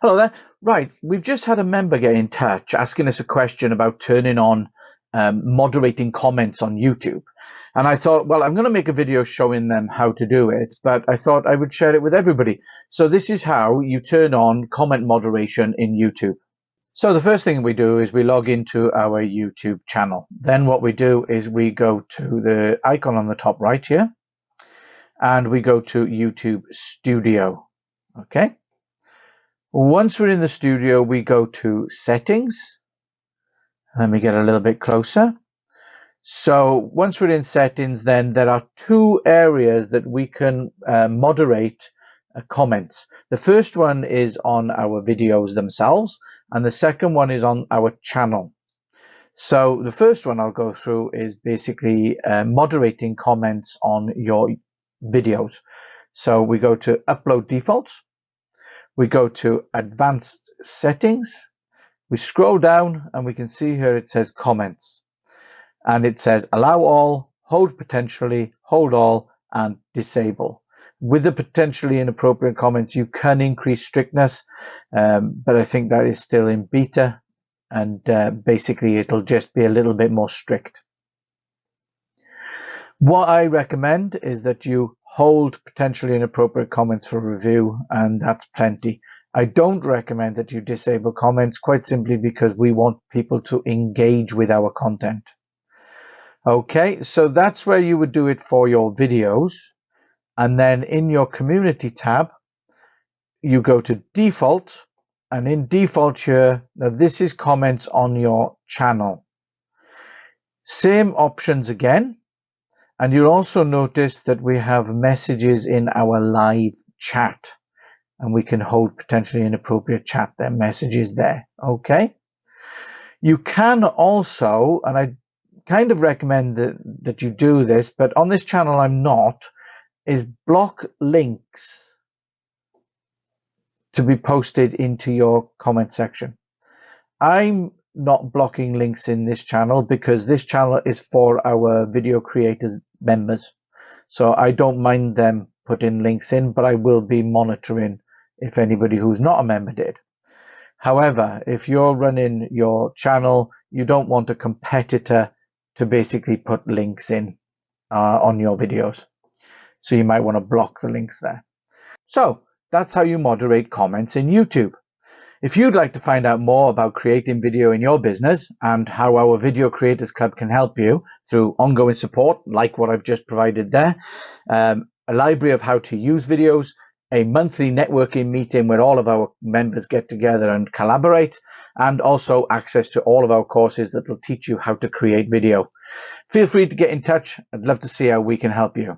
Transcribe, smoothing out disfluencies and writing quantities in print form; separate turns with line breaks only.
Hello there. Right, we've just had a member get in touch asking us a question about turning on moderating comments on YouTube. And I thought, well, I'm going to make a video showing them how to do it, but I thought I would share it with everybody. So this is how you turn on comment moderation in YouTube. So the first thing we do is we log into our YouTube channel. Then what we do is we go to the icon on the top right here, and we go to YouTube Studio. Okay. Once we're in the studio, we go to settings. Let me get a little bit closer. So once we're in settings, then there are two areas that we can moderate comments. The first one is on our videos themselves, and the second one is on our channel. So the first one I'll go through is basically moderating comments on your videos. So we go to upload defaults. We go to advanced settings, we scroll down and we can see here it says comments, and it says allow all, hold potentially, hold all, and disable. With the potentially inappropriate comments, you can increase strictness, but I think that is still in beta, and basically it'll just be a little bit more strict. What I recommend is that you hold potentially inappropriate comments for review, and that's plenty. I don't recommend that you disable comments, quite simply because we want people to engage with our content. Okay, so that's where you would do it for your videos. And then in your community tab, you go to default, and in default here, now this is comments on your channel. Same options again. And you'll also notice that we have messages in our live chat, and we can hold potentially inappropriate chat there, messages there. Okay. You can also, and I kind of recommend that you do this, but on this channel I'm not, is block links to be posted into your comment section. I'm not blocking links in this channel because this channel is for our video creators members, so I don't mind them putting links in, but I will be monitoring if anybody who's not a member did. However, if you're running your channel, you don't want a competitor to basically put links in on your videos, so you might want to block the links there. So that's how you moderate comments in YouTube. If you'd like to find out more about creating video in your business and how our Video Creators Club can help you through ongoing support, like what I've just provided there, a library of how to use videos, a monthly networking meeting where all of our members get together and collaborate, and also access to all of our courses that will teach you how to create video. Feel free to get in touch. I'd love to see how we can help you.